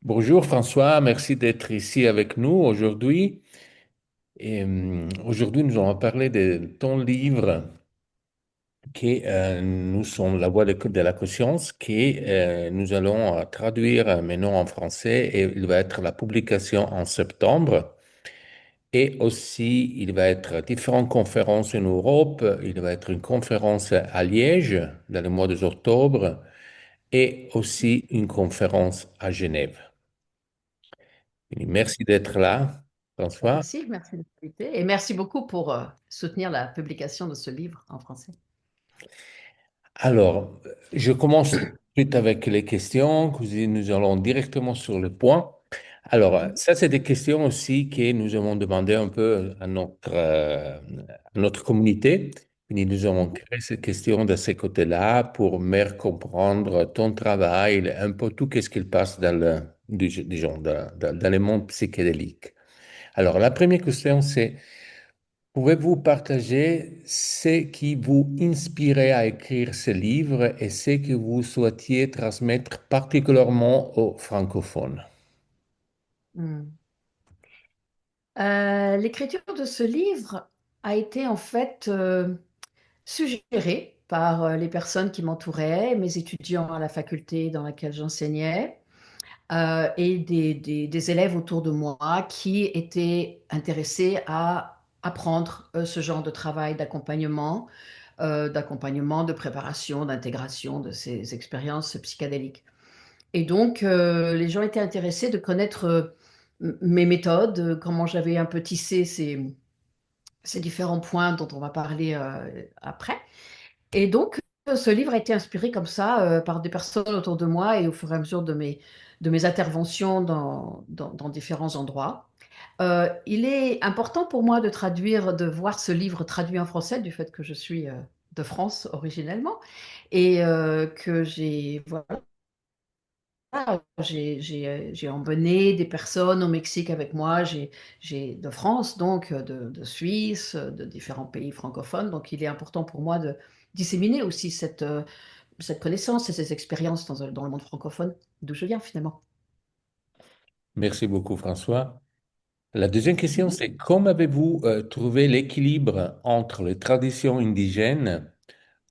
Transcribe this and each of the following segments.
Bonjour François, merci d'être ici avec nous aujourd'hui. Aujourd'hui, nous allons parler de ton livre qui est Nous sommes la voix de la conscience, qui nous allons traduire maintenant en français et il va être la publication en septembre. Et aussi, il va être différentes conférences en Europe. Il va être une conférence à Liège dans le mois d'octobre et aussi une conférence à Genève. Et merci d'être là, François. Merci de m'inviter et merci beaucoup pour soutenir la publication de ce livre en français. Alors, je commence tout de suite avec les questions, que nous allons directement sur le point. Alors, Mhm. ça, c'est des questions aussi que nous avons demandé un peu à notre communauté. Et nous avons Mhm. créé ces questions de ces côtés-là pour mieux comprendre ton travail, un peu tout ce qu'il passe disons, dans le monde psychédélique. Alors, la première question, c'est pouvez-vous partager ce qui vous inspirait à écrire ce livre et ce que vous souhaitiez transmettre particulièrement aux francophones? Mm. L'écriture de ce livre a été en fait suggérée par les personnes qui m'entouraient, mes étudiants à la faculté dans laquelle j'enseignais, et des élèves autour de moi qui étaient intéressés à apprendre ce genre de travail d'accompagnement, de préparation, d'intégration de ces expériences psychédéliques. Et donc, les gens étaient intéressés de connaître mes méthodes, comment j'avais un peu tissé ces différents points dont on va parler après. Et donc, ce livre a été inspiré comme ça par des personnes autour de moi et au fur et à mesure de mes interventions dans différents endroits. Il est important pour moi de traduire, de voir ce livre traduit en français, du fait que je suis de France originellement et que voilà, j'ai emmené des personnes au Mexique avec moi, j'ai de France, donc de Suisse, de différents pays francophones. Donc il est important pour moi de disséminer aussi cette connaissance et ces expériences dans le monde francophone, d'où je viens finalement. Merci beaucoup, François. La deuxième question, Mhm. c'est comment avez-vous trouvé l'équilibre entre les traditions indigènes,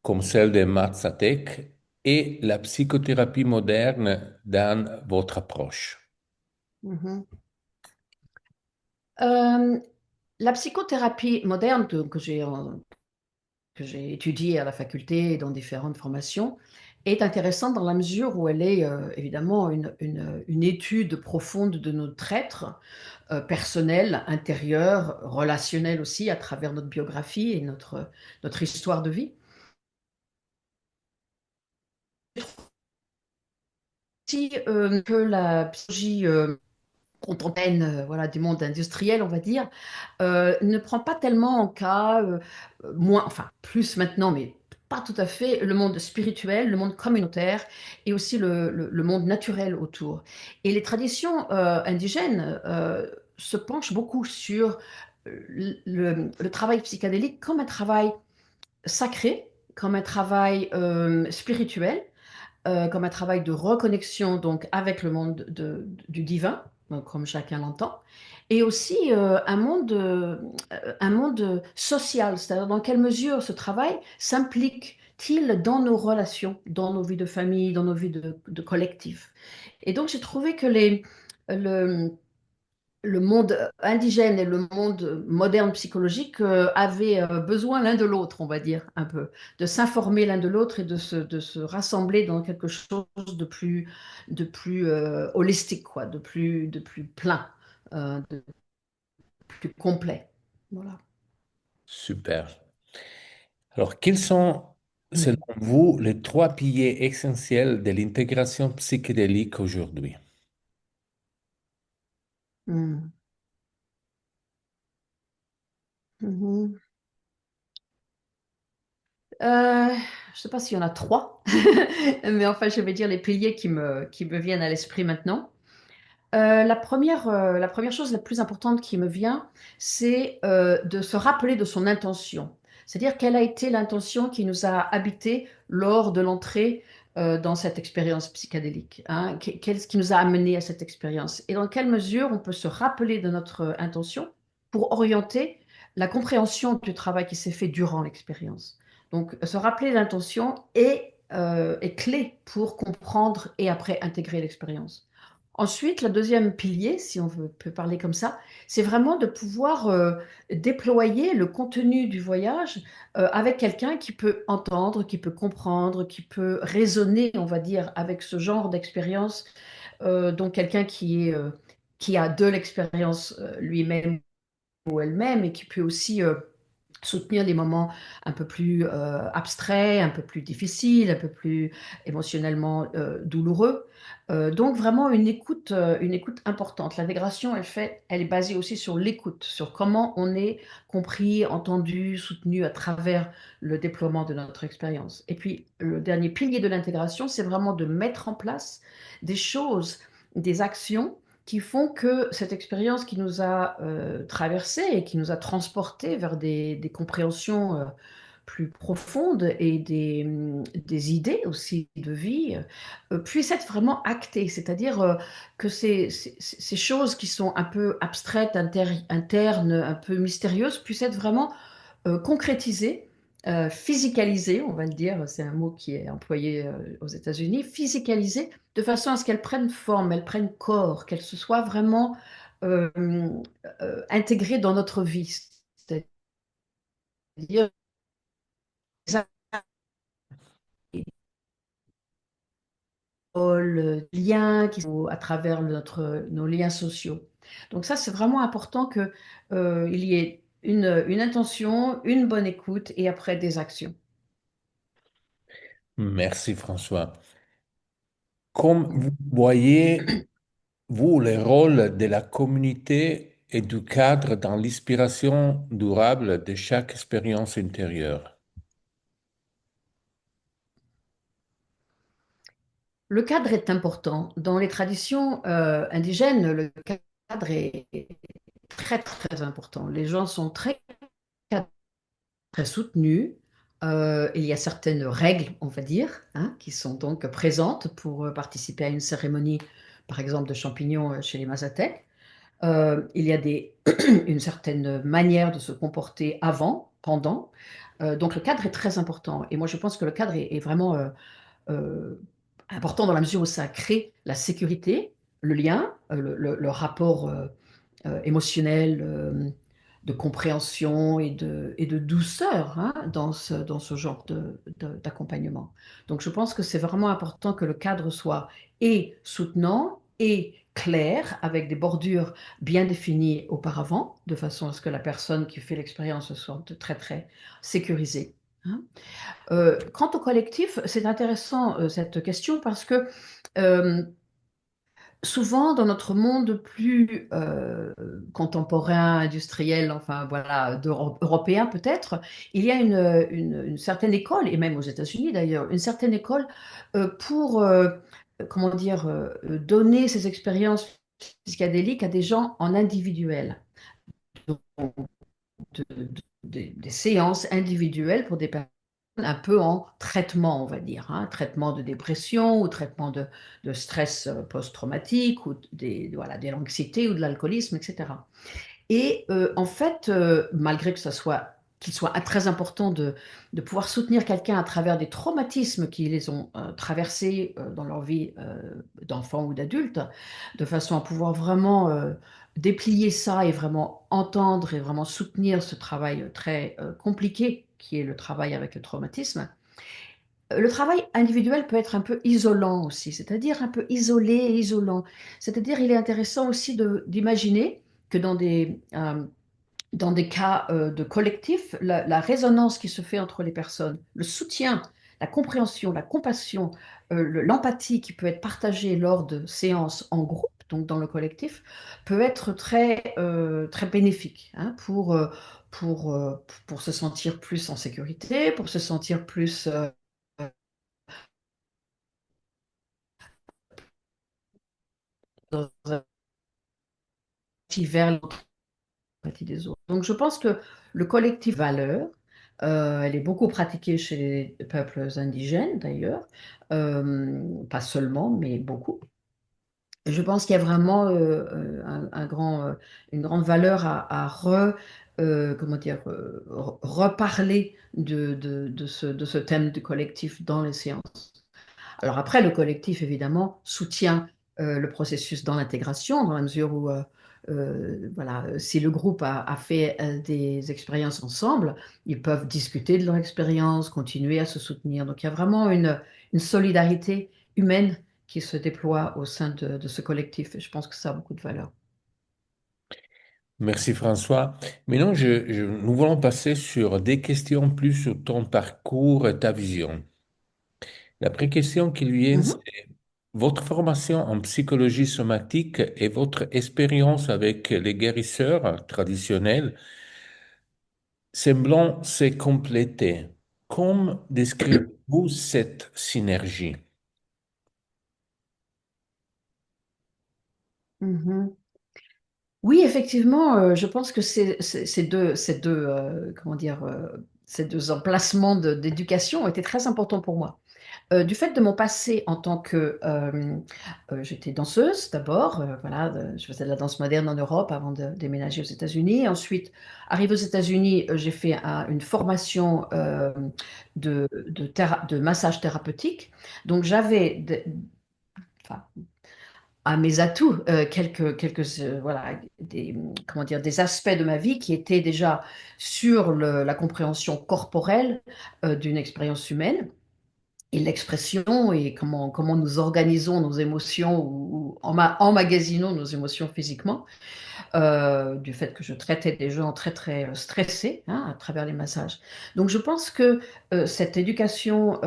comme celle de Mazatec, et la psychothérapie moderne dans votre approche? Mhm. Euh, la psychothérapie moderne que j'ai étudiée à la faculté et dans différentes formations, est intéressante dans la mesure où elle est évidemment une étude profonde de notre être personnel, intérieur, relationnel aussi, à travers notre biographie et notre histoire de vie. Si que la psychologie contemporaine, voilà, du monde industriel, on va dire, ne prend pas tellement en cas, moins, enfin plus maintenant, mais pas tout à fait, le monde spirituel, le monde communautaire et aussi le monde naturel autour. Et les traditions indigènes se penchent beaucoup sur le travail psychédélique comme un travail sacré, comme un travail spirituel, comme un travail de reconnexion donc avec le monde du divin, donc, comme chacun l'entend, et aussi un monde social, c'est-à-dire dans quelle mesure ce travail s'implique-t-il dans nos relations, dans nos vies de famille, dans nos vies de collectif. Et donc j'ai trouvé que le, le monde indigène et le monde moderne psychologique avaient besoin l'un de l'autre, on va dire, un peu, de s'informer l'un de l'autre et de se rassembler dans quelque chose de plus holistique, quoi, de plus plein, de plus complet. Voilà. Super. Alors, quels sont, selon Mhm. vous, les trois piliers essentiels de l'intégration psychédélique aujourd'hui? Mhm. Mhm. Je ne sais pas s'il y en a trois, mais enfin, je vais dire les piliers qui me viennent à l'esprit maintenant. La première chose la plus importante qui me vient, c'est de se rappeler de son intention. C'est-à-dire quelle a été l'intention qui nous a habité lors de l'entrée dans cette expérience psychédélique, hein? Qu'est-ce qui nous a amené à cette expérience? Et dans quelle mesure on peut se rappeler de notre intention pour orienter la compréhension du travail qui s'est fait durant l'expérience. Donc, se rappeler l'intention est clé pour comprendre et après intégrer l'expérience. Ensuite, le deuxième pilier, si on peut parler comme ça, c'est vraiment de pouvoir déployer le contenu du voyage avec quelqu'un qui peut entendre, qui peut comprendre, qui peut raisonner, on va dire, avec ce genre d'expérience. Donc, quelqu'un qui a de l'expérience lui-même ou elle-même et qui peut aussi soutenir des moments un peu plus abstraits, un peu plus difficiles, un peu plus émotionnellement douloureux. Donc vraiment une écoute importante. L'intégration, elle est basée aussi sur l'écoute, sur comment on est compris, entendu, soutenu à travers le déploiement de notre expérience. Et puis le dernier pilier de l'intégration, c'est vraiment de mettre en place des choses, des actions qui font que cette expérience qui nous a traversés et qui nous a transportés vers des compréhensions plus profondes et des idées aussi de vie puissent être vraiment actées. C'est-à-dire que ces choses qui sont un peu abstraites, internes, un peu mystérieuses, puissent être vraiment concrétisées, physicalisées, on va le dire, c'est un mot qui est employé aux États-Unis, physicalisées de façon à ce qu'elles prennent forme, elles prennent corps, qu'elles se soient vraiment euh, intégrées dans notre vie. C'est-à-dire des liens qui sont à travers nos liens sociaux. Donc ça, c'est vraiment important que, il y ait une intention, une bonne écoute et après des actions. Merci François. Comme vous voyez, vous, le rôle de la communauté et du cadre dans l'inspiration durable de chaque expérience intérieure. Le cadre est important. Dans les traditions indigènes, le cadre est très, très important. Les gens sont très soutenus. Il y a certaines règles, on va dire, hein, qui sont donc présentes pour participer à une cérémonie, par exemple, de champignons chez les Mazatèques. Il y a une certaine manière de se comporter avant, pendant. Donc le cadre est très important. Et moi, je pense que le cadre est vraiment euh, important dans la mesure où ça crée la sécurité, le lien, le rapport émotionnel, de compréhension et de douceur hein, dans ce genre d'accompagnement. Donc je pense que c'est vraiment important que le cadre soit et soutenant et clair, avec des bordures bien définies auparavant, de façon à ce que la personne qui fait l'expérience se sente très très sécurisée. Hein. Quant au collectif, c'est intéressant cette question parce que euh, souvent dans notre monde plus contemporain, industriel, enfin voilà, européen peut-être, il y a une certaine école, et même aux États-Unis d'ailleurs, une certaine école pour, comment dire, donner ces expériences psychédéliques à des gens en individuel. Donc, des séances individuelles pour des personnes un peu en traitement, on va dire, hein, traitement de dépression ou traitement de stress post-traumatique ou voilà, de l'anxiété ou de l'alcoolisme, etc. Et en fait, malgré que ça soit qu'il soit très important de pouvoir soutenir quelqu'un à travers des traumatismes qui les ont traversés dans leur vie d'enfant ou d'adulte, de façon à pouvoir vraiment déplier ça et vraiment entendre et vraiment soutenir ce travail très compliqué qui est le travail avec le traumatisme. Le travail individuel peut être un peu isolant aussi, c'est-à-dire un peu isolé et isolant. C'est-à-dire, il est intéressant aussi d'imaginer que dans des cas de collectif, la résonance qui se fait entre les personnes, le soutien, la compréhension, la compassion, l'empathie qui peut être partagée lors de séances en groupe, donc dans le collectif, peut être très bénéfique hein, pour, euh, pour se sentir plus en sécurité, pour se sentir plus dans un vers l'empathie des autres. Donc je pense que le collectif valeur, Elle est beaucoup pratiquée chez les peuples indigènes d'ailleurs. Pas seulement, mais beaucoup. Je pense qu'il y a vraiment une grande valeur comment dire, reparler de ce thème du collectif dans les séances. Alors après, le collectif, évidemment, soutient le processus dans l'intégration, dans la mesure où, voilà, si le groupe a fait des expériences ensemble, ils peuvent discuter de leur expérience, continuer à se soutenir. Donc il y a vraiment une solidarité humaine qui se déploie au sein de ce collectif. Et je pense que ça a beaucoup de valeur. Merci François. Maintenant, nous voulons passer sur des questions plus sur ton parcours et ta vision. La première question qui lui vient, c'est Mhm. votre formation en psychologie somatique et votre expérience avec les guérisseurs traditionnels semblant se compléter. Comment décrivez-vous cette synergie? Mhm. Oui, effectivement, je pense que comment dire, ces deux emplacements d'éducation ont été très importants pour moi. Du fait de mon passé en tant que j'étais danseuse d'abord, voilà, je faisais de la danse moderne en Europe avant de déménager aux États-Unis. Ensuite, arrivé aux États-Unis, j'ai fait une formation de massage thérapeutique. Donc j'avais enfin, à mes atouts voilà, comment dire, des aspects de ma vie qui étaient déjà sur la compréhension corporelle d'une expérience humaine et l'expression et comment nous organisons nos émotions ou emmagasinons nos émotions physiquement, du fait que je traitais des gens très très stressés hein, à travers les massages. Donc je pense que cette éducation,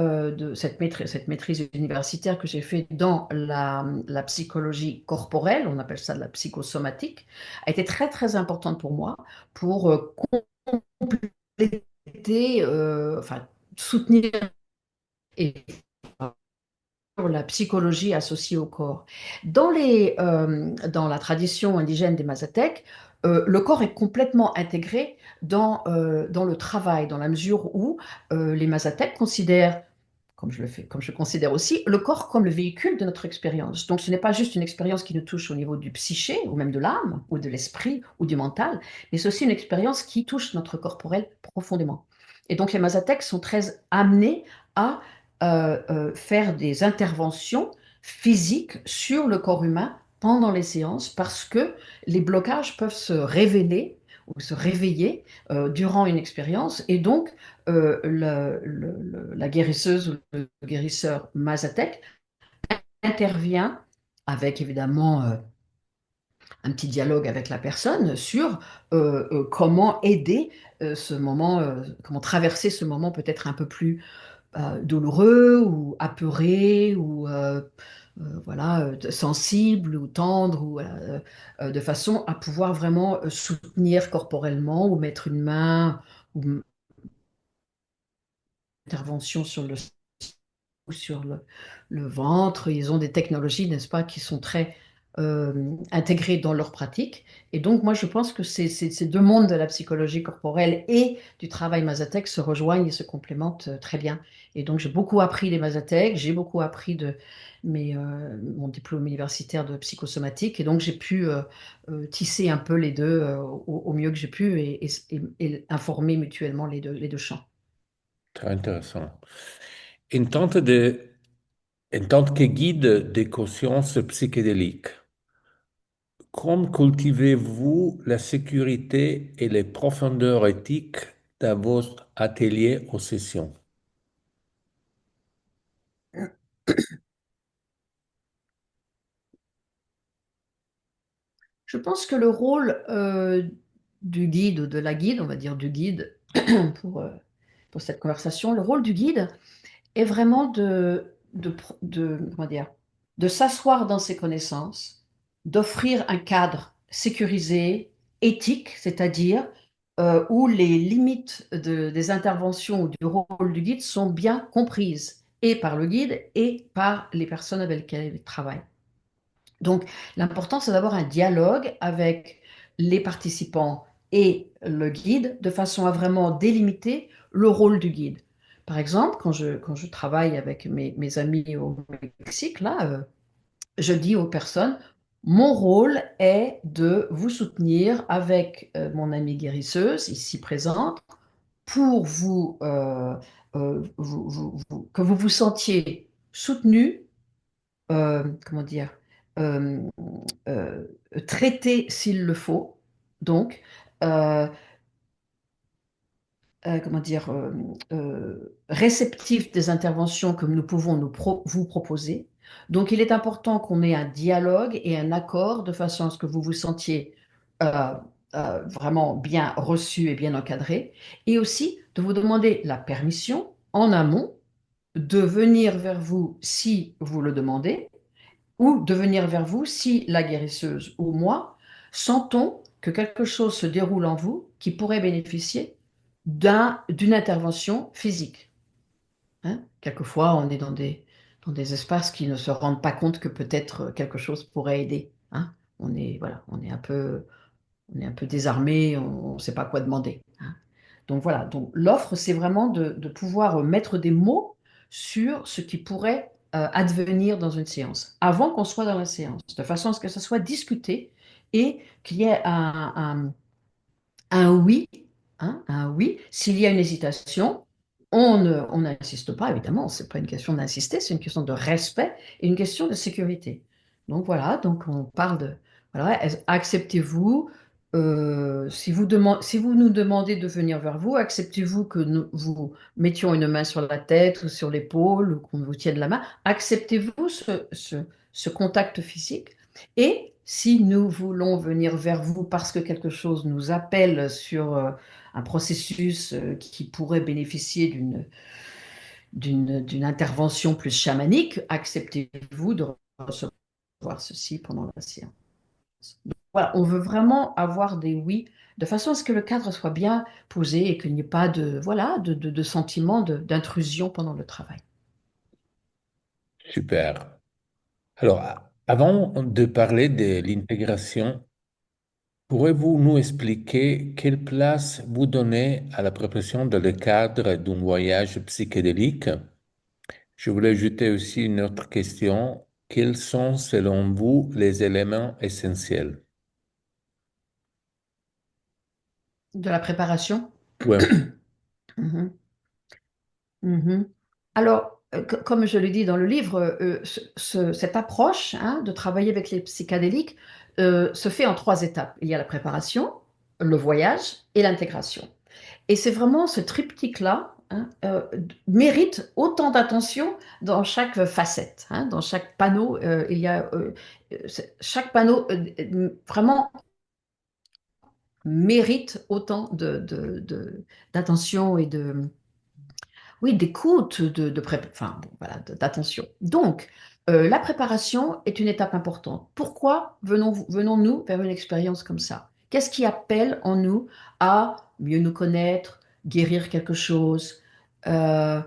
cette maîtrise universitaire que j'ai fait dans la psychologie corporelle, on appelle ça de la psychosomatique, a été très très importante pour moi pour compléter, enfin soutenir et la psychologie associée au corps. Dans la tradition indigène des Mazatèques, le corps est complètement intégré dans le travail, dans la mesure où les Mazatèques considèrent, comme je le fais, comme je considère aussi, le corps comme le véhicule de notre expérience. Donc ce n'est pas juste une expérience qui nous touche au niveau du psyché, ou même de l'âme, ou de l'esprit, ou du mental, mais c'est aussi une expérience qui touche notre corporel profondément. Et donc les Mazatèques sont très amenés à faire des interventions physiques sur le corps humain pendant les séances parce que les blocages peuvent se révéler ou se réveiller durant une expérience et donc la guérisseuse ou le guérisseur Mazatec intervient avec évidemment un petit dialogue avec la personne sur comment aider ce moment, comment traverser ce moment peut-être un peu plus douloureux ou apeuré ou voilà, sensible ou tendre ou de façon à pouvoir vraiment soutenir corporellement ou mettre une main ou une intervention sur ou sur le ventre. Ils ont des technologies, n'est-ce pas, qui sont très intégrées dans leur pratique. Et donc, moi, je pense que ces deux mondes de la psychologie corporelle et du travail Mazatec se rejoignent et se complémentent très bien. Et donc, j'ai beaucoup appris les Mazatec, j'ai beaucoup appris de mon diplôme universitaire de psychosomatique. Et donc, j'ai pu tisser un peu les deux au mieux que j'ai pu et informer mutuellement les deux champs. Très intéressant. En tant en tant que guide des consciences psychédéliques, comment cultivez-vous la sécurité et les profondeurs éthiques dans votre atelier aux sessions? Je pense que le rôle du guide ou de la guide, on va dire du guide pour, euh, pour cette conversation, le rôle du guide est vraiment comment dire, de s'asseoir dans ses connaissances, d'offrir un cadre sécurisé, éthique, c'est-à-dire où les limites des interventions ou du rôle du guide sont bien comprises, et par le guide et par les personnes avec lesquelles il travaille. Donc, l'important, c'est d'avoir un dialogue avec les participants et le guide de façon à vraiment délimiter le rôle du guide. Par exemple, quand je travaille avec mes amis au Mexique, là, je dis aux personnes, mon rôle est de vous soutenir avec mon amie guérisseuse ici présente pour que vous vous sentiez soutenu, comment dire, euh, euh, traité s'il le faut. Donc, euh, comment dire, réceptif des interventions que nous pouvons vous proposer. Donc, il est important qu'on ait un dialogue et un accord de façon à ce que vous vous sentiez euh, vraiment bien reçu et bien encadré, et aussi de vous demander la permission en amont de venir vers vous si vous le demandez, ou de venir vers vous si la guérisseuse ou moi sentons que quelque chose se déroule en vous qui pourrait bénéficier d'une intervention physique. Hein. Quelquefois, on est dans des espaces qui ne se rendent pas compte que peut-être quelque chose pourrait aider. Hein. Voilà, on est un peu désarmé, on ne sait pas quoi demander. Hein. Donc voilà, donc l'offre, c'est vraiment de pouvoir mettre des mots sur ce qui pourrait advenir dans une séance, avant qu'on soit dans la séance, de façon à ce que ça soit discuté et qu'il y ait un oui, hein, un oui. S'il y a une hésitation, on n'insiste pas, évidemment, ce n'est pas une question d'insister, c'est une question de respect et une question de sécurité. Donc voilà, donc on parle de, voilà, acceptez-vous, si vous nous demandez de venir vers vous, acceptez-vous que nous vous mettions une main sur la tête ou sur l'épaule ou qu'on vous tienne la main, acceptez-vous ce contact physique. Et si nous voulons venir vers vous parce que quelque chose nous appelle sur un processus qui pourrait bénéficier d'une intervention plus chamanique, acceptez-vous de recevoir ceci pendant la séance. Donc, voilà, on veut vraiment avoir des oui, de façon à ce que le cadre soit bien posé et qu'il n'y ait pas de, voilà, de sentiment d'intrusion pendant le travail. Super. Alors, avant de parler de l'intégration, pourrez-vous nous expliquer quelle place vous donnez à la préparation dans le cadre d'un voyage psychédélique? Je voulais ajouter aussi une autre question. Quels sont, selon vous, les éléments essentiels? De la préparation. Ouais, Mhm. Mhm. Alors, comme je le dis dans le livre, cette approche hein, de travailler avec les psychédéliques se fait en trois étapes. Il y a la préparation, le voyage et l'intégration. Et c'est vraiment ce triptyque-là hein, mérite autant d'attention dans chaque facette. Hein, dans chaque panneau, il y a chaque panneau vraiment mérite autant d'attention et de oui, d'écoute, enfin, bon, voilà, d'attention. Donc, la préparation est une étape importante. Pourquoi venons-nous vers une expérience comme ça? Qu'est-ce qui appelle en nous à mieux nous connaître, guérir quelque chose, euh,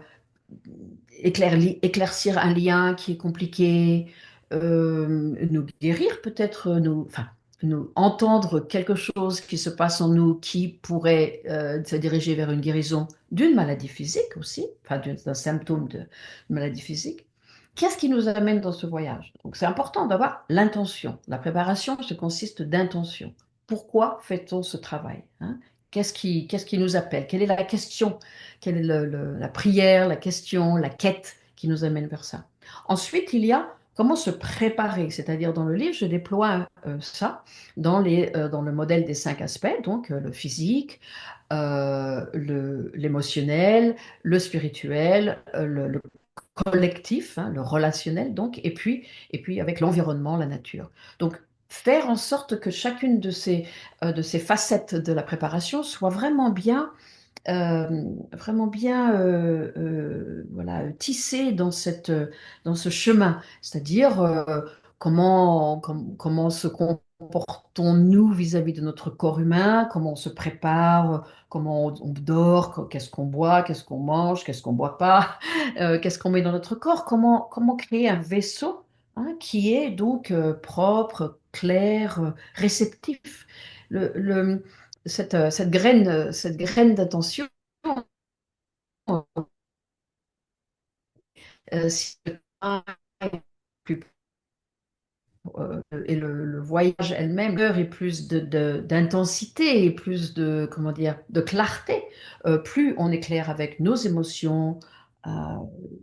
éclaircir un lien qui est compliqué, nous guérir peut-être, enfin, nous entendre quelque chose qui se passe en nous qui pourrait se diriger vers une guérison d'une maladie physique aussi, enfin d'un symptôme de maladie physique. Qu'est-ce qui nous amène dans ce voyage? Donc c'est important d'avoir l'intention. La préparation se consiste d'intention. Pourquoi fait-on ce travail? Hein. Qu'est-ce qui nous appelle? Quelle est la question? Quelle est la prière, la question, la quête qui nous amène vers ça? Ensuite, il y a comment se préparer, c'est-à-dire dans le livre, je déploie ça dans le modèle des cinq aspects, donc le physique, l'émotionnel, le spirituel, le collectif, hein, le relationnel, donc, et puis avec l'environnement, la nature. Donc, faire en sorte que chacune de ces facettes de la préparation soit vraiment bien voilà, tissé dans ce chemin, c'est-à-dire comment se comportons-nous vis-à-vis de notre corps humain, comment on se prépare, comment on dort, qu'est-ce qu'on boit, qu'est-ce qu'on mange, qu'est-ce qu'on boit pas, qu'est-ce qu'on met dans notre corps, comment créer un vaisseau hein, qui est donc propre, clair, réceptif. cette graine d'intention, si le travail est plus et le voyage elle-même, l'heure est plus d'intensité et plus de, comment dire, de clarté, plus on est clair avec nos émotions, euh,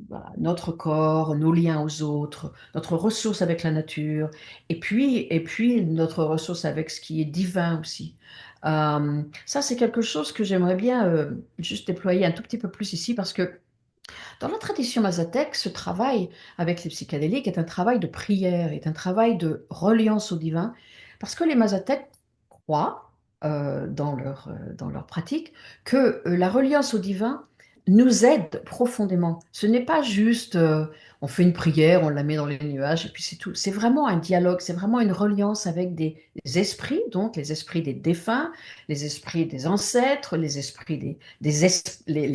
voilà, notre corps, nos liens aux autres, notre ressource avec la nature, et puis notre ressource avec ce qui est divin aussi. Ça, c'est quelque chose que j'aimerais bien juste déployer un tout petit peu plus ici parce que dans la tradition mazatèque, ce travail avec les psychédéliques est un travail de prière, est un travail de reliance au divin, parce que les mazatèques croient dans leur pratique que la reliance au divin nous aide profondément. Ce n'est pas juste on fait une prière, on la met dans les nuages et puis c'est tout. C'est vraiment un dialogue, c'est vraiment une reliance avec des esprits, donc les esprits des défunts, les esprits des ancêtres, les esprits les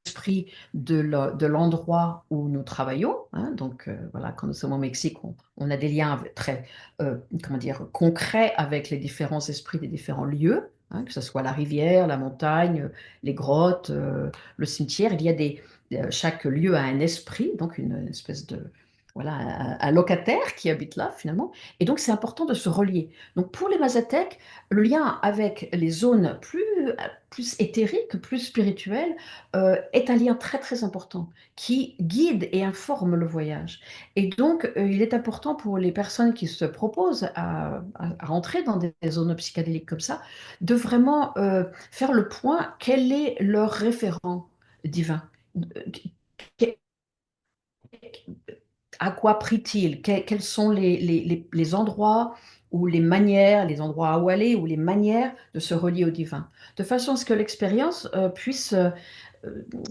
esprit de l'endroit où nous travaillons. Hein. Donc, voilà, quand nous sommes au Mexique, on a des liens très, comment dire, concrets avec les différents esprits des différents lieux, hein, que ce soit la rivière, la montagne, les grottes, le cimetière. Chaque lieu a un esprit, donc une espèce de, voilà, un locataire qui habite là finalement. Et donc, c'est important de se relier. Donc, pour les Mazatèques, le lien avec les zones plus éthériques, plus spirituelles, est un lien très très important qui guide et informe le voyage. Et donc, il est important pour les personnes qui se proposent à rentrer dans des zones psychédéliques comme ça, de vraiment faire le point, quel est leur référent divin? Que- À quoi prie-t-il? Quels sont les endroits ou les manières, les endroits où aller ou les manières de se relier au divin, de façon à ce que l'expérience puisse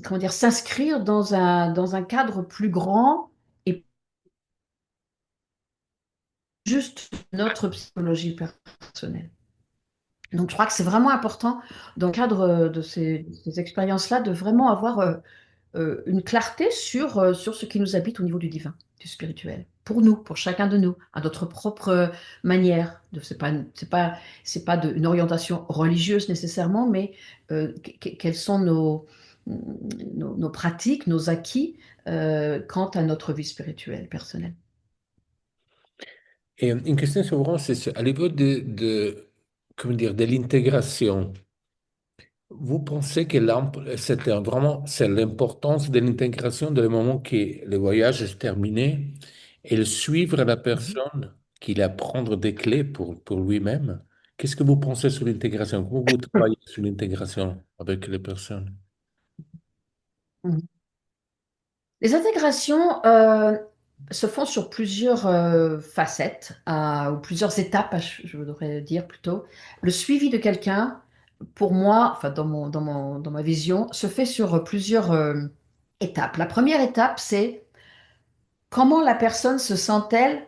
comment dire, s'inscrire dans un cadre plus grand et juste notre psychologie personnelle. Donc, je crois que c'est vraiment important, dans le cadre de ces expériences-là, de vraiment avoir une clarté sur ce qui nous habite au niveau du divin, du spirituel, pour nous, pour chacun de nous, à notre propre manière. C'est pas une orientation religieuse nécessairement, mais quelles sont nos pratiques, nos acquis quant à notre vie spirituelle, personnelle. Et une question souvent, à niveau comment dire, de l'intégration. Vous pensez que c'est l'importance de l'intégration dans le moment que le voyage est terminé et le suivre la Mhm. personne, qu'il apprendre des clés pour lui-même? Qu'est-ce que vous pensez sur l'intégration? Comment vous travaillez sur l'intégration avec les personnes? Mhm. Les intégrations se font sur plusieurs facettes ou plusieurs étapes, je voudrais dire plutôt. Le suivi de quelqu'un, pour moi, enfin dans ma vision, se fait sur plusieurs étapes. La première étape, c'est comment la personne se sent-elle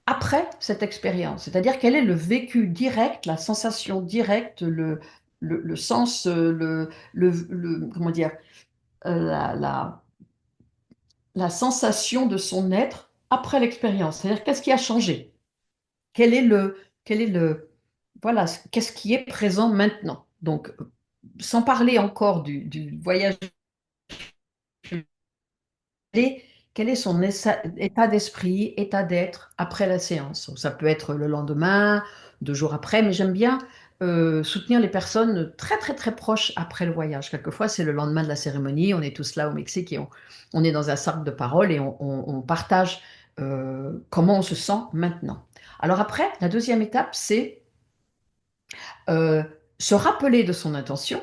après cette expérience? C'est-à-dire quel est le vécu direct, la sensation directe, le sens, comment dire, la la sensation de son être après l'expérience. C'est-à-dire, qu'est-ce qui a changé? Quel est voilà, qu'est-ce qui est présent maintenant? Donc, sans parler encore du voyage, quel est son état d'esprit, état d'être après la séance? Ça peut être le lendemain, 2 jours après, mais j'aime bien soutenir les personnes très très très proches après le voyage. Quelquefois, c'est le lendemain de la cérémonie, on est tous là au Mexique et on est dans un cercle de parole et on partage comment on se sent maintenant. Alors après, la deuxième étape, c'est euh, se rappeler de son intention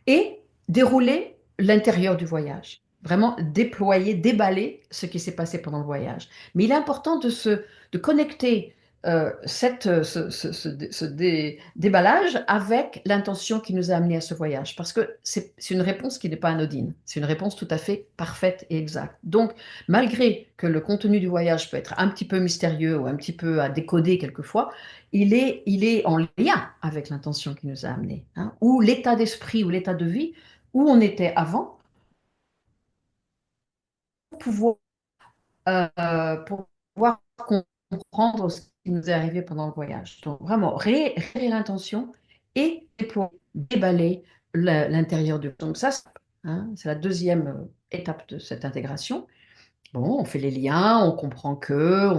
et dérouler l'intérieur du voyage. Vraiment déployer, déballer ce qui s'est passé pendant le voyage. Mais il est important de connecter déballage avec l'intention qui nous a amené à ce voyage. Parce que c'est une réponse qui n'est pas anodine. C'est une réponse tout à fait parfaite et exacte. Donc, malgré que le contenu du voyage peut être un petit peu mystérieux ou un petit peu à décoder quelquefois, il est en lien avec l'intention qui nous a amenés, hein, ou l'état d'esprit ou l'état de vie où on était avant, pour pouvoir, pour pouvoir comprendre qui nous est arrivé pendant le voyage. Donc vraiment, réécrire l'intention et déployer, déballer l'intérieur du. Donc ça, c'est la deuxième étape de cette intégration. Bon, on fait les liens, on comprend que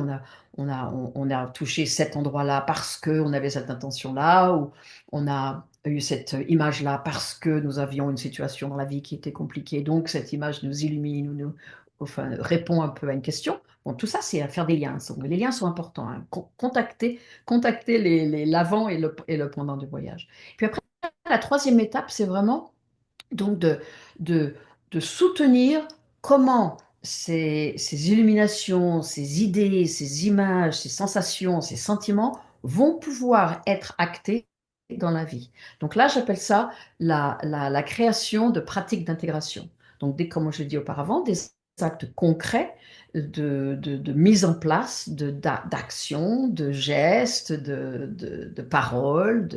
on a touché cet endroit-là parce que on avait cette intention-là, ou on a eu cette image-là parce que nous avions une situation dans la vie qui était compliquée. Donc cette image nous illumine ou enfin, répond un peu à une question. Bon, tout ça, c'est à faire des liens. Les liens sont importants, hein. Contacter l'avant et le pendant du voyage. Puis après, la troisième étape, c'est vraiment donc de, de soutenir comment ces illuminations, ces idées, ces images, ces sensations, ces sentiments vont pouvoir être actés dans la vie. Donc là, j'appelle ça la création de pratiques d'intégration. Donc, comme je l'ai dit auparavant, des actes concrets de mise en place, d'action, de gestes, de paroles,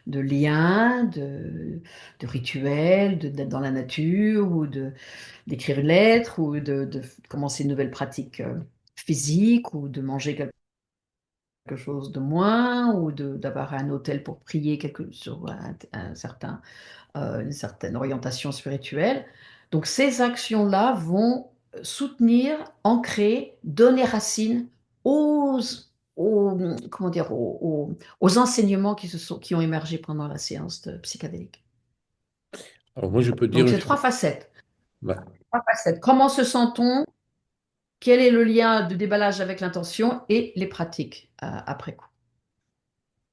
de liens, de rituels, d'être dans la nature, ou d'écrire une lettre, ou de commencer une nouvelle pratique physique, ou de manger quelque chose de moins, ou d'avoir un hôtel pour prier sur une certaine orientation spirituelle. Donc ces actions-là vont soutenir, ancrer, donner racine aux, comment dire, aux enseignements qui ont émergé pendant la séance de psychédélique. Alors moi, je peux Donc dire, c'est trois facettes. ouais. Trois facettes. Comment se sent-on? Quel est le lien de déballage avec l'intention et les pratiques après coup?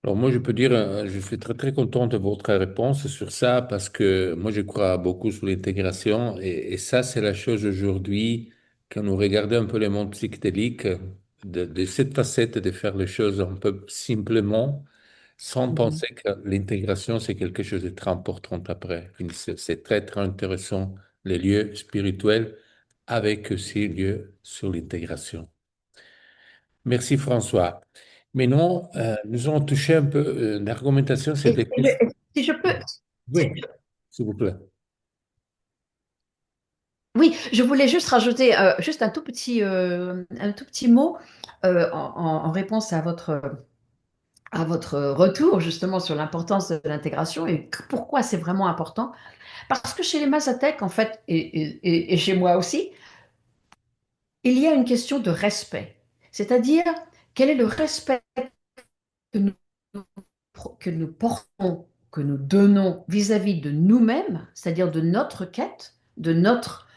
Alors moi, je peux dire, je suis très très content de votre réponse sur ça parce que moi, je crois beaucoup sur l'intégration et ça, c'est la chose aujourd'hui quand nous regardons un peu le monde psychédélique, de cette facette de faire les choses un peu simplement, sans Mhm. penser que l'intégration, c'est quelque chose de très important après. C'est très très intéressant, les lieux spirituels avec aussi lieux sur l'intégration. Merci François. Maintenant, nous allons toucher un peu l'argumentation sur des questions. Si je peux, Oui, s'il vous plaît. oui, je voulais juste rajouter juste un tout petit mot en réponse à votre retour justement sur l'importance de l'intégration et pourquoi c'est vraiment important. Parce que chez les Mazatèques, en fait, et chez moi aussi, il y a une question de respect. C'est-à-dire, quel est le respect que nous, que nous portons, que nous donnons vis-à-vis de nous-mêmes, c'est-à-dire de notre quête, de notre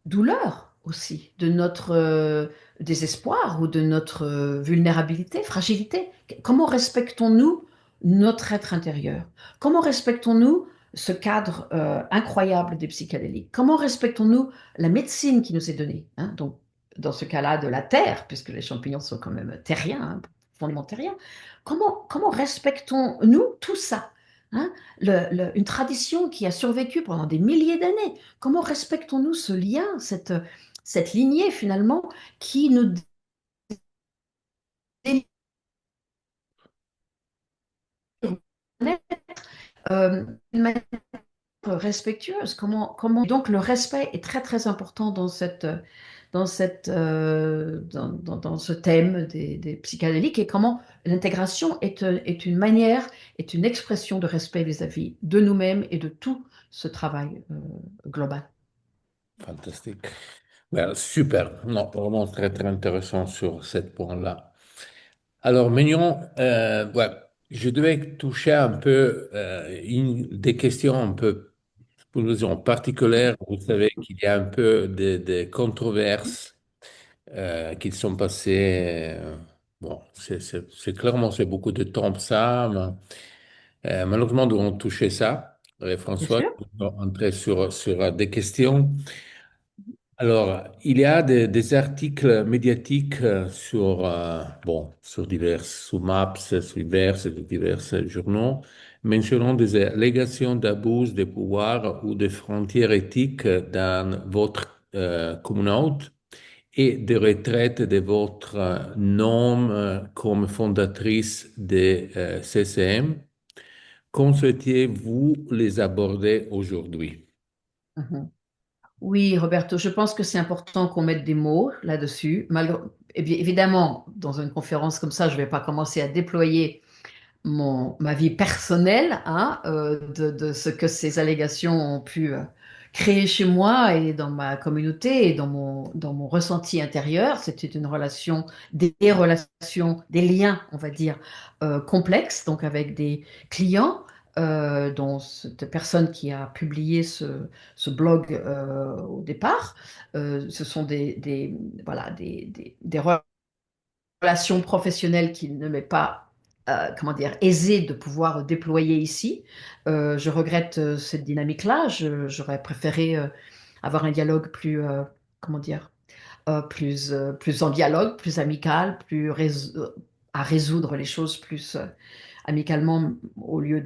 douleur aussi, de notre désespoir ou de notre vulnérabilité, fragilité. Comment respectons-nous notre être intérieur? Comment respectons-nous ce cadre incroyable des psychédéliques? Comment respectons-nous la médecine qui nous est donnée, hein? Donc, dans ce cas-là, de la terre, puisque les champignons sont quand même terriens, hein, fondamentalement terriens. Comment respectons-nous tout ça, hein? Une tradition qui a survécu pendant des milliers d'années. Comment respectons-nous ce lien, cette lignée finalement qui nous délivre d'une manière respectueuse? Donc le respect est très très important dans ce thème des psychédéliques, et comment l'intégration est une manière, est une expression de respect vis-à-vis de nous-mêmes et de tout ce travail global. Fantastique. Well, super. Non, vraiment très, très intéressant sur ce point-là. Alors, Mignon, ouais, je devais toucher un peu des questions un peu, pour nous dire, en particulier. Vous savez qu'il y a un peu de controverses qui sont passées. Bon, c'est clairement, c'est beaucoup de temps pour ça. Malheureusement, nous avons touché ça. Bien François, sûr. nous allons entrer sur des questions. Alors, il y a des articles médiatiques sur divers, sous Maps, divers journaux, mentionnant des allégations d'abus de pouvoir ou de frontières éthiques dans votre communauté et de retraite de votre nom comme fondatrice de CCM. Comment souhaitiez-vous les aborder aujourd'hui? Mhm. Oui, Roberto, je pense que c'est important qu'on mette des mots là-dessus. et bien évidemment, dans une conférence comme ça, je ne vais pas commencer à déployer ma vie personnelle, hein, de ce que ces allégations ont pu créer chez moi et dans ma communauté et dans mon ressenti intérieur. C'était une relation, des relations, des liens, on va dire, complexes, donc avec des clients. Dont cette personne qui a publié ce blog au départ, ce sont voilà, des relation professionnelle qui ne m'est pas, comment dire, aisée de pouvoir déployer ici. Je regrette cette dynamique-là. J'aurais préféré avoir un dialogue plus, comment dire, plus en dialogue, plus amical, à résoudre les choses plus amicalement au lieu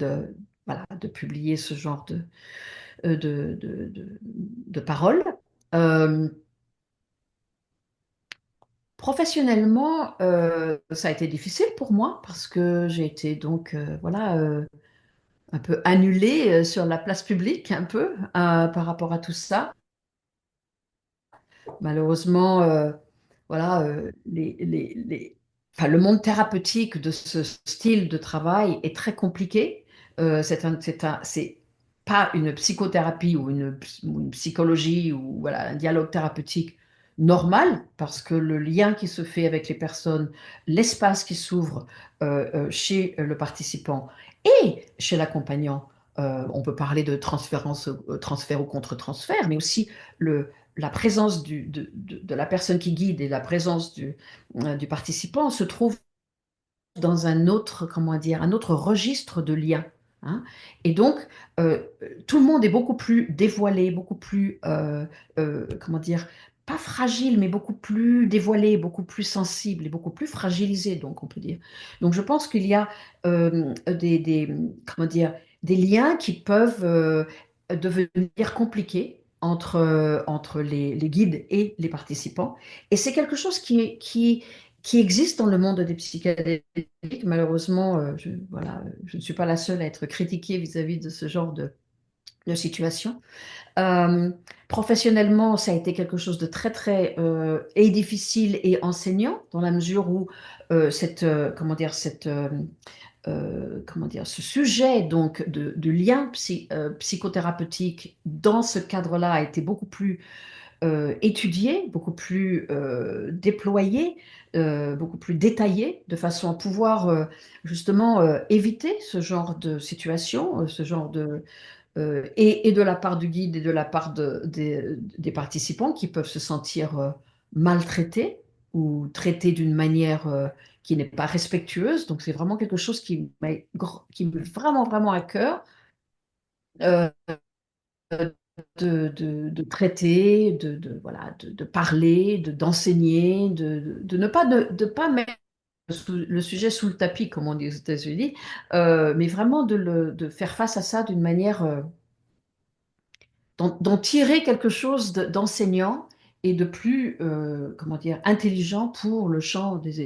voilà, de publier ce genre de paroles. Euh, Professionnellement, ça a été difficile pour moi parce que j'ai été donc voilà un peu annulée sur la place publique un peu par rapport à tout ça. Malheureusement, voilà enfin, le monde thérapeutique de ce style de travail est très compliqué. C'est pas une psychothérapie ou une psychologie ou voilà un dialogue thérapeutique normal parce que le lien qui se fait avec les personnes, l'espace qui s'ouvre chez le participant et chez l'accompagnant. On peut parler de transférence, transfert ou contre-transfert, mais aussi la présence de la personne qui guide et la présence du participant se trouve dans un autre, comment dire, un autre registre de liens, hein. Et donc, euh, tout le monde est beaucoup plus dévoilé, beaucoup plus, comment dire, pas fragile, mais beaucoup plus dévoilé, beaucoup plus sensible et beaucoup plus fragilisé, donc on peut dire. Donc, je pense qu'il y a comment dire, des liens qui peuvent devenir compliqués entre les guides et les participants. Et c'est quelque chose qui existe dans le monde des psychédéliques. Malheureusement, voilà, je ne suis pas la seule à être critiquée vis-à-vis de ce genre de situation. Euh, Professionnellement, ça a été quelque chose de très, très et difficile et enseignant, dans la mesure où comment dire, comment dire, ce sujet donc de lien psychothérapeutique dans ce cadre-là a été beaucoup plus étudié, beaucoup plus déployé, beaucoup plus détaillé, de façon à pouvoir justement éviter ce genre de situation, ce genre et de la part du guide et de la part des participants qui peuvent se sentir maltraités ou traités d'une manière qui n'est pas respectueuse. Donc c'est vraiment quelque chose qui me met vraiment, vraiment à cœur. Euh, de traiter, voilà, de parler, d'enseigner, de ne pas, de pas mettre le sujet sous le tapis, comme on dit aux États-Unis, mais vraiment de faire face à ça d'une manière, d'en tirer quelque chose d'enseignant et de plus, comment dire, intelligent pour le champ des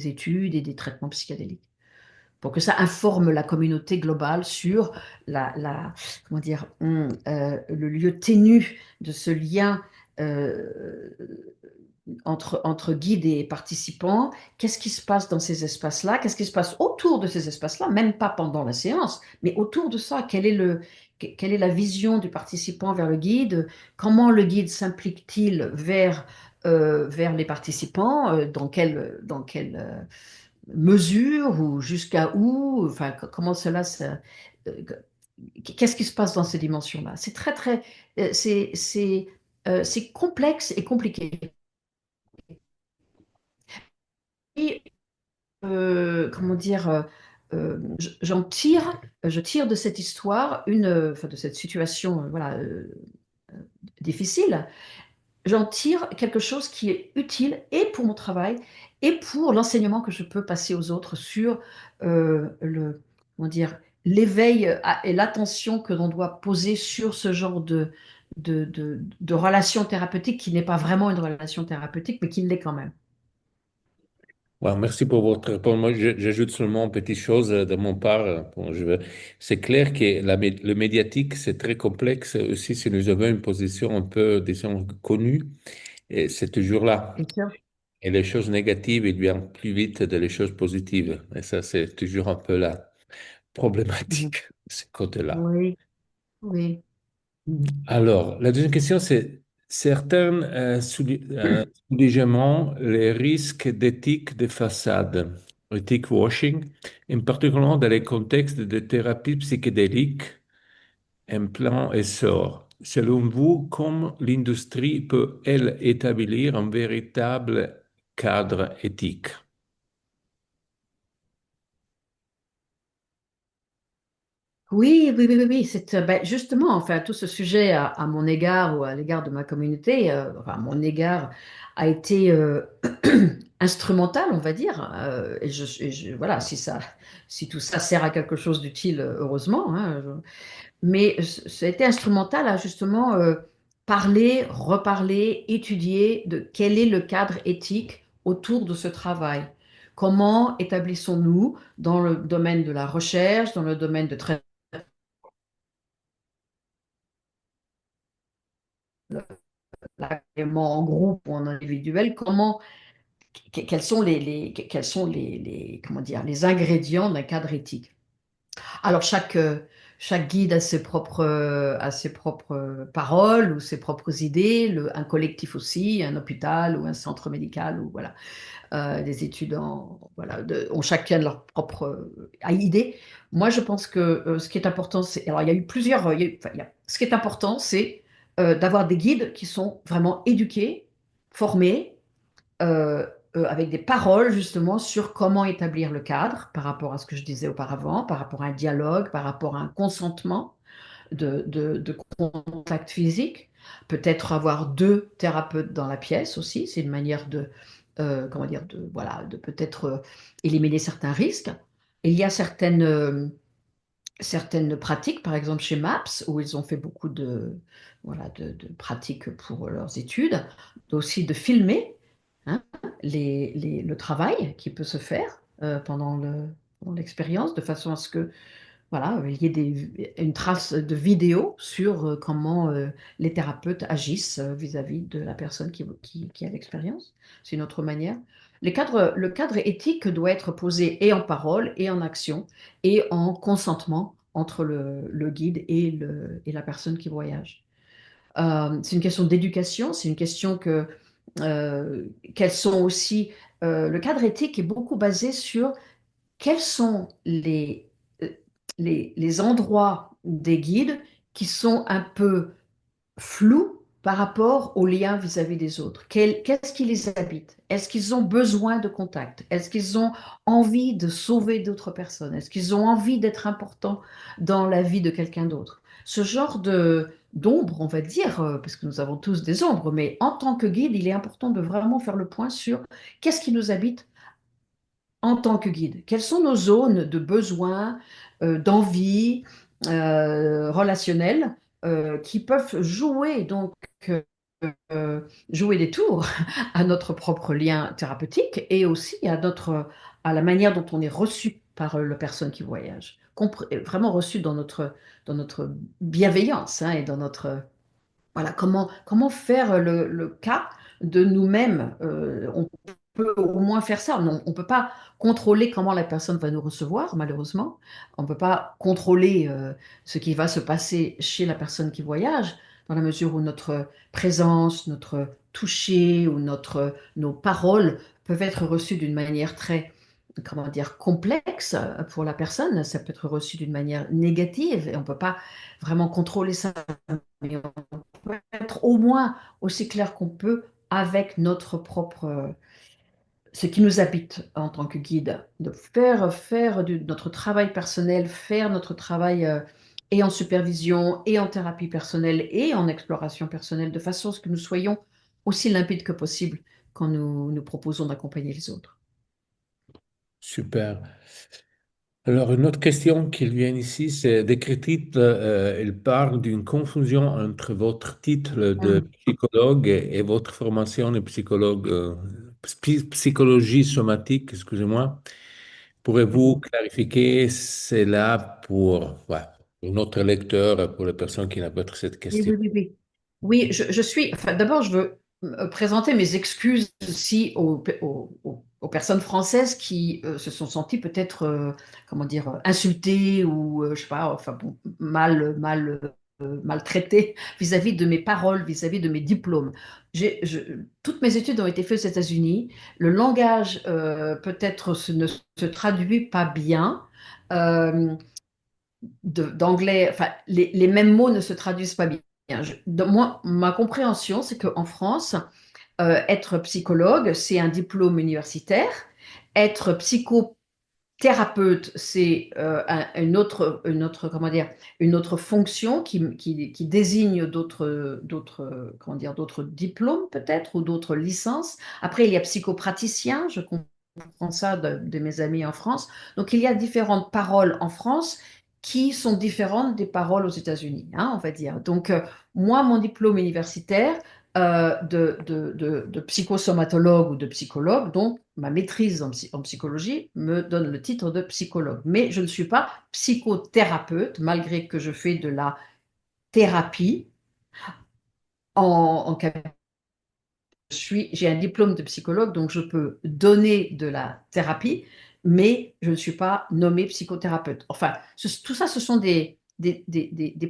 études et des traitements psychédéliques pour que ça informe la communauté globale sur comment dire, le lieu ténu de ce lien euh, entre guides et participants. Qu'est-ce qui se passe dans ces espaces-là? Qu'est-ce qui se passe autour de ces espaces-là? Même pas pendant la séance, mais autour de ça. Quelle est la vision du participant vers le guide? Comment le guide s'implique-t-il vers les participants? Dans quelle mesure ou jusqu'à où, enfin, comment euh, qu'est-ce qui se passe dans ces dimensions-là? C'est très, très, c'est complexe et compliqué. Et, comment dire, je tire de cette histoire enfin, de cette situation, voilà, difficile, j'en tire quelque chose qui est utile et pour mon travail et pour l'enseignement que je peux passer aux autres sur comment dire, l'éveil et l'attention que l'on doit poser sur ce genre de relation thérapeutique qui n'est pas vraiment une relation thérapeutique, mais qui l'est quand même. Ouais, merci pour votre réponse. Moi, j'ajoute seulement une petite chose de mon part. Bon, c'est clair que le médiatique, c'est très complexe aussi si nous avons une position un peu, disons, connue. Et c'est toujours là. Bien sûr. Et les choses négatives, ils viennent plus vite que les choses positives. Et ça, c'est toujours un peu la Mhm. problématique, ce côté-là. Oui, oui. Alors, la deuxième question, c'est certains soulignement les risques d'éthique de façade, ethic washing, en particulier dans les contextes de thérapie psychédélique en plein essor. Selon vous, comment l'industrie peut-elle établir un véritable cadre éthique? Oui, oui, oui, oui, oui. Ben, justement, enfin, tout ce sujet à mon égard ou à l'égard de ma communauté, enfin, à mon égard, a été instrumental, on va dire. Voilà, si tout ça sert à quelque chose d'utile, heureusement, hein, mais ça a été instrumental à justement parler, reparler, étudier de quel est le cadre éthique autour de ce travail. Comment établissons-nous dans le domaine de la recherche, dans le domaine de traitement en groupe ou en individuel, quels sont quels sont comment dire, les ingrédients d'un cadre éthique. Alors chaque guide a ses propres paroles ou ses propres idées, un collectif aussi, un hôpital ou un centre médical ou voilà, des étudiants voilà, ont chacun leur propre idée. Moi, je pense que ce qui est important, c'est alors il y a eu plusieurs, enfin, ce qui est important, c'est d'avoir des guides qui sont vraiment éduqués, formés euh, avec des paroles justement sur comment établir le cadre par rapport à ce que je disais auparavant, par rapport à un dialogue, par rapport à un consentement de contact physique. Peut-être avoir deux thérapeutes dans la pièce aussi, c'est une manière de, comment dire, voilà, de peut-être éliminer certains risques. Il y a certaines pratiques, par exemple chez MAPS, où ils ont fait beaucoup voilà, de pratiques pour leurs études, aussi de filmer hein, le travail qui peut se faire pendant l'expérience, de façon à ce que voilà, il y ait une trace de vidéo sur comment les thérapeutes agissent vis-à-vis de la personne qui a l'expérience. C'est une autre manière. Le cadre éthique doit être posé et en parole, et en action, et en consentement entre le guide et la personne qui voyage. C'est une question d'éducation, c'est une question euh, quels sont aussi... le cadre éthique est beaucoup basé sur quels sont euh, les endroits des guides qui sont un peu flous par rapport aux liens vis-à-vis des autres. Qu'est-ce qui les habite? Est-ce qu'ils ont besoin de contact? Est-ce qu'ils ont envie de sauver d'autres personnes? Est-ce qu'ils ont envie d'être importants dans la vie de quelqu'un d'autre? Ce genre d'ombre, on va dire, parce que nous avons tous des ombres, mais en tant que guide, il est important de vraiment faire le point sur qu'est-ce qui nous habite en tant que guide? Quelles sont nos zones de besoin, d'envie relationnelle qui peuvent jouer euh, jouer des tours à notre propre lien thérapeutique et aussi à la manière dont on est reçu par la personne qui voyage, vraiment reçu dans notre bienveillance hein, et dans notre voilà, comment faire le cas de nous-mêmes? On peut au moins faire ça. Non, on ne peut pas contrôler comment la personne va nous recevoir, malheureusement. On ne peut pas contrôler ce qui va se passer chez la personne qui voyage, dans la mesure où notre présence, notre toucher ou nos paroles peuvent être reçues d'une manière très, comment dire, complexe pour la personne. Ça peut être reçu d'une manière négative et on ne peut pas vraiment contrôler ça. Mais peut être au moins aussi clair qu'on peut avec notre propre, ce qui nous habite en tant que guide, de faire notre travail personnel, faire notre travail et en supervision, et en thérapie personnelle, et en exploration personnelle, de façon à ce que nous soyons aussi limpides que possible quand nous proposons d'accompagner les autres. Super. Alors, une autre question qui vient ici, c'est d'écriture, elle parle d'une confusion entre votre titre de Ah, psychologue et votre formation de psychologue, psychologie somatique, excusez-moi. Pourrez-vous oui. clarifier cela pour notre lecteur, pour les personnes qui n'ont pas cette Oui, question? oui, oui, oui. Oui, enfin, d'abord, je veux présenter mes excuses aussi aux personnes françaises qui se sont senties peut-être, comment dire, insultées ou, je sais pas, enfin, bon, maltraitées vis-à-vis de mes paroles, vis-à-vis de mes diplômes. Toutes mes études ont été faites aux États-Unis. Le langage, peut-être, ne se traduit pas bien. Euh, d'anglais, enfin, les mêmes mots ne se traduisent pas bien. Moi, ma compréhension, c'est qu'en France, être psychologue, c'est un diplôme universitaire. Être psychothérapeute, c'est comment dire, une autre fonction qui désigne comment dire, d'autres diplômes peut-être ou d'autres licences. Après, il y a psychopraticien, je comprends ça de mes amis en France. Donc, il y a différentes paroles en France qui sont différentes des paroles aux États-Unis, hein, on va dire. Donc, moi, mon diplôme universitaire, de psychosomatologue ou de psychologue, donc ma maîtrise en psychologie me donne le titre de psychologue. Mais je ne suis pas psychothérapeute, malgré que je fais de la thérapie en j'ai un diplôme de psychologue, donc je peux donner de la thérapie, mais je ne suis pas nommée psychothérapeute. Enfin, tout ça, ce sont des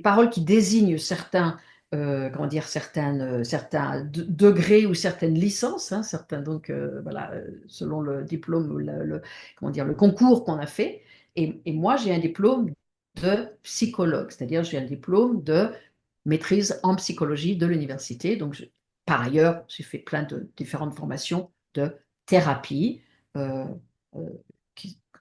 paroles qui désignent certains, comment dire, certains degrés ou certaines licences, hein, certains, donc, voilà, selon le diplôme ou comment dire, le concours qu'on a fait. Et moi, j'ai un diplôme de psychologue, c'est-à-dire j'ai un diplôme de maîtrise en psychologie de l'université. Donc, par ailleurs, j'ai fait plein de différentes formations de thérapie. euh, euh,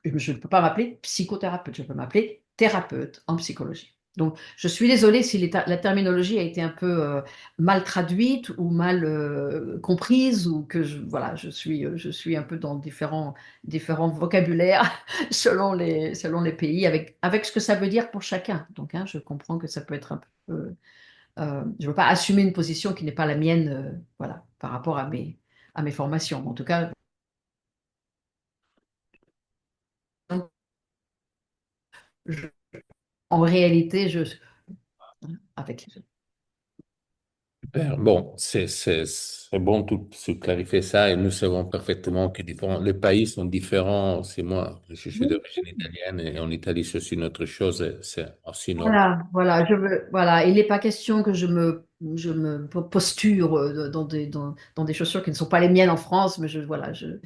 je ne peux pas m'appeler psychothérapeute, je peux m'appeler thérapeute en psychologie. Donc, je suis désolée si la terminologie a été un peu mal traduite ou mal comprise ou que voilà, je suis un peu dans différents vocabulaires selon les pays avec ce que ça veut dire pour chacun. Donc, hein, je comprends que ça peut être un peu je ne veux pas assumer une position qui n'est pas la mienne, voilà, par rapport à mes formations. En tout cas, je- en réalité, avec Super. Bon, c'est bon tout se clarifier ça et nous savons parfaitement que les pays sont différents. C'est moi, je suis d'origine italienne et en Italie, c'est aussi une autre chose. C'est aussi normal. voilà, voilà, il n'est pas question que je me posture dans des chaussures qui ne sont pas les miennes en France, mais voilà, je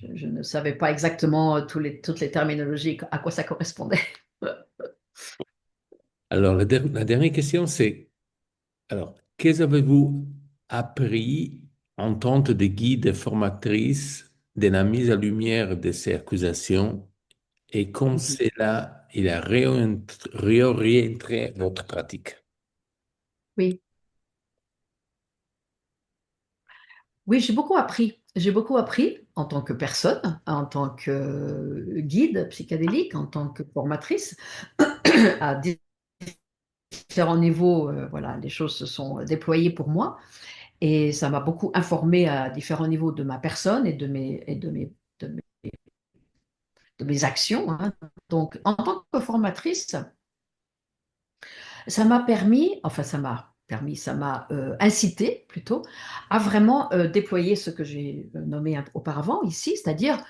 ne savais pas exactement toutes les terminologies, à quoi ça correspondait. Alors, la dernière question, c'est, alors, qu'avez-vous appris en tant que guide et formatrice de la mise à lumière de ces accusations et comme cela, il a réorienté votre pratique? Oui. Oui, j'ai beaucoup appris. J'ai beaucoup appris en tant que personne, en tant que guide psychédélique, en tant que formatrice, à différents niveaux. Voilà, les choses se sont déployées pour moi et ça m'a beaucoup informé à différents niveaux de ma personne de mes actions, hein. Donc, en tant que formatrice, ça m'a permis, enfin ça m'a incité plutôt à vraiment déployer ce que j'ai nommé auparavant ici, c'est-à-dire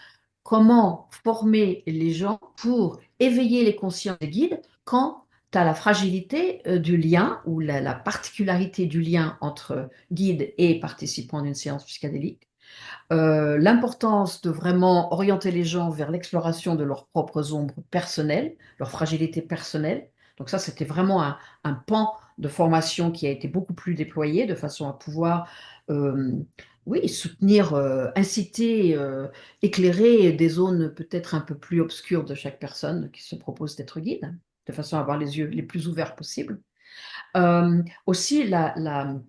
comment former les gens pour éveiller les consciences des guides quant à la fragilité du lien ou la particularité du lien entre guide et participant d'une séance psychédélique, l'importance de vraiment orienter les gens vers l'exploration de leurs propres ombres personnelles, leur fragilité personnelle. Donc ça, c'était vraiment un pan de formation qui a été beaucoup plus déployé de façon à pouvoir, euh, oui, soutenir, inciter, éclairer des zones peut-être un peu plus obscures de chaque personne qui se propose d'être guide, de façon à avoir les yeux les plus ouverts possibles. Aussi, la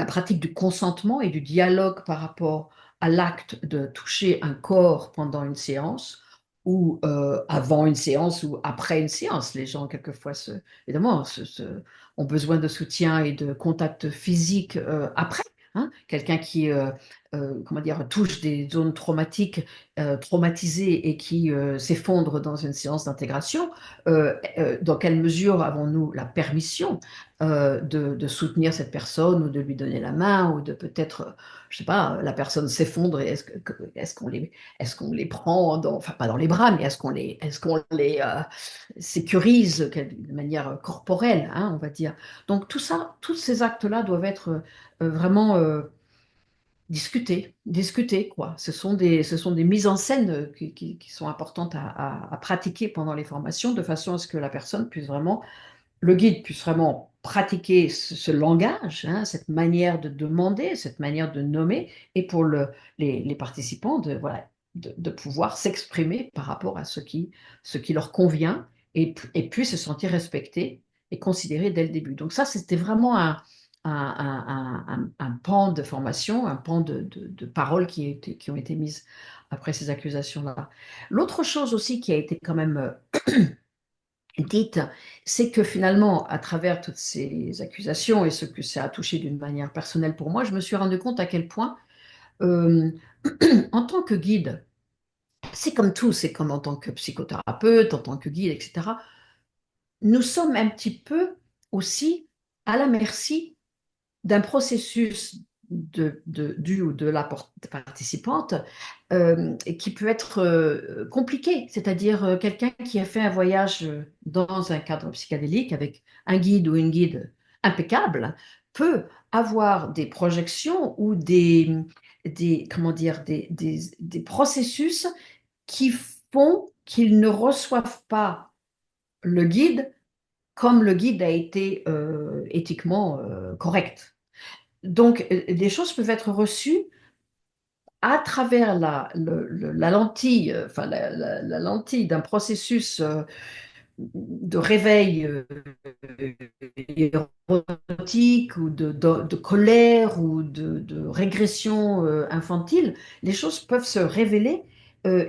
pratique du consentement et du dialogue par rapport à l'acte de toucher un corps pendant une séance ou avant une séance ou après une séance. Les gens, quelquefois, évidemment, ont besoin de soutien et de contact physique après. Hein. Quelqu'un qui comment dire, touchent des zones traumatiques, traumatisées et qui s'effondrent dans une séance d'intégration, dans quelle mesure avons-nous la permission de soutenir cette personne ou de lui donner la main ou de peut-être, je sais pas, la personne s'effondre et est-ce qu'on les prend enfin pas dans les bras, mais est-ce qu'on les sécurise de manière corporelle, hein, on va dire. Donc tout ça, tous ces actes-là doivent être vraiment discuter, quoi. Ce sont des mises en scène qui sont importantes à pratiquer pendant les formations, de façon à ce que la personne puisse vraiment, le guide puisse vraiment pratiquer ce langage, hein, cette manière de demander, cette manière de nommer, et pour les participants voilà, de pouvoir s'exprimer par rapport à ce qui leur convient et puis se sentir respectés et considérés dès le début. Donc ça, c'était vraiment un pan de formation, un pan de paroles qui ont été mises après ces accusations-là. L'autre chose aussi qui a été quand même dite, c'est que finalement, à travers toutes ces accusations et ce que ça a touché d'une manière personnelle pour moi, je me suis rendu compte à quel point, euh, en tant que guide, c'est comme tout, c'est comme en tant que psychothérapeute, en tant que guide, etc., nous sommes un petit peu aussi à la merci d'un processus du ou de la participante qui peut être compliqué, c'est-à-dire quelqu'un qui a fait un voyage dans un cadre psychédélique avec un guide ou une guide impeccable peut avoir des projections ou comment dire, des processus qui font qu'ils ne reçoivent pas le guide comme le guide a été éthiquement correct. Donc, des choses peuvent être reçues à travers la lentille, enfin la lentille d'un processus de réveil érotique ou de colère ou de régression infantile. Les choses peuvent se révéler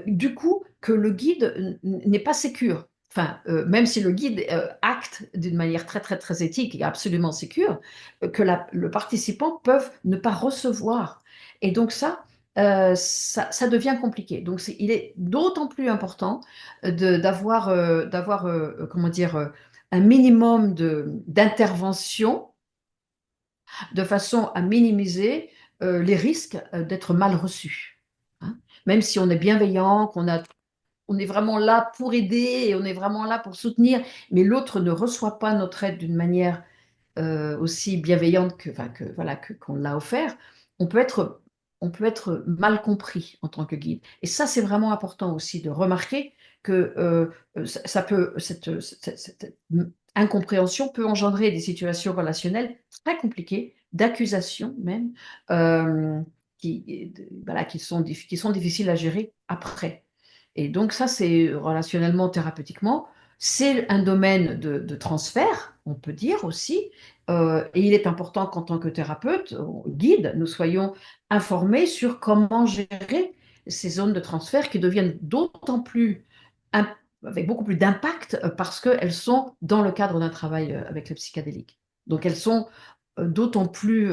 du coup que le guide n'est pas sécure. Enfin, même si le guide acte d'une manière très, très, très éthique et absolument sécure, que le participant peut ne pas recevoir. Et donc ça devient compliqué. Donc il est d'autant plus important d'avoir, comment dire, un minimum d'intervention de façon à minimiser les risques d'être mal reçu. Hein. Même si on est bienveillant, on est vraiment là pour aider et on est vraiment là pour soutenir, mais l'autre ne reçoit pas notre aide d'une manière aussi bienveillante enfin, voilà, qu'on l'a offert, on peut être, on peut être mal compris en tant que guide. Et ça, c'est vraiment important aussi de remarquer que cette incompréhension peut engendrer des situations relationnelles très compliquées, d'accusation même, euh, voilà, qui sont difficiles à gérer après. Et donc ça, c'est relationnellement, thérapeutiquement, c'est un domaine de transfert, on peut dire aussi, et il est important qu'en tant que thérapeute, guide, nous soyons informés sur comment gérer ces zones de transfert qui deviennent d'autant plus, avec beaucoup plus d'impact parce qu'elles sont dans le cadre d'un travail avec les psychédéliques. Donc elles sont d'autant plus,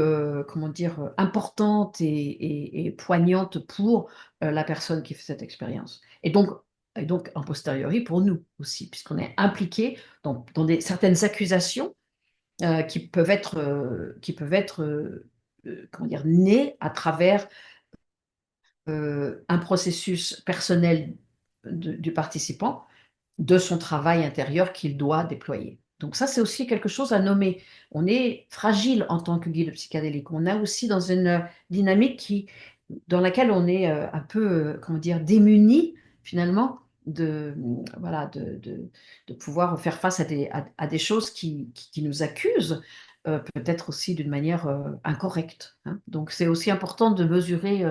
comment dire, importantes et poignantes pour la personne qui fait cette expérience. Et donc, en posteriori, pour nous aussi, puisqu'on est impliqué dans certaines accusations qui peuvent être, comment dire, nées à travers un processus personnel du participant, de son travail intérieur qu'il doit déployer. Donc ça, c'est aussi quelque chose à nommer. On est fragile en tant que guide psychédélique. On est aussi dans une dynamique dans laquelle on est un peu, comment dire, démuni finalement voilà, de pouvoir faire face à des choses qui nous accusent, peut-être aussi d'une manière incorrecte. Hein. Donc c'est aussi important de mesurer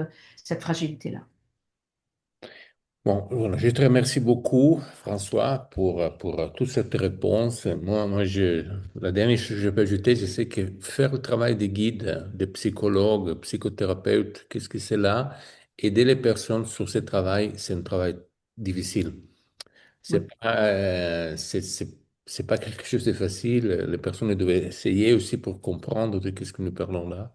cette fragilité-là. Bon, voilà, je te remercie beaucoup, François, pour toutes cette réponse. La dernière chose que je peux ajouter, je sais que faire le travail de guide, de psychologue, psychothérapeute, qu'est-ce que c'est là? Aider les personnes sur ce travail, c'est un travail difficile. Oui. C'est pas quelque chose de facile. Les personnes doivent essayer aussi pour comprendre de qu'est-ce que nous parlons là.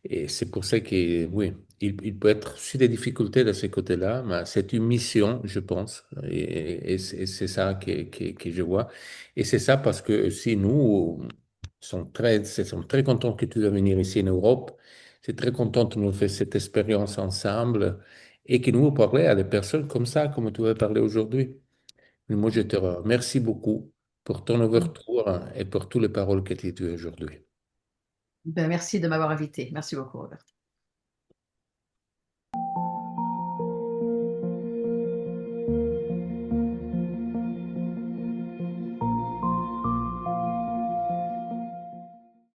Et c'est pour ça que, oui, il peut être aussi des difficultés de ce côté-là, mais c'est une mission, je pense. Et c'est ça que je vois. Et c'est ça parce que si nous sommes très contents que tu vas venir ici en Europe, c'est très content de nous faire cette expérience ensemble et que nous parler à des personnes comme ça, comme tu vas parler aujourd'hui. Mais moi, je te remercie beaucoup pour ton Mm. ouverture et pour toutes les paroles que tu as eues aujourd'hui. Ben, merci de m'avoir invité. Merci beaucoup, Robert.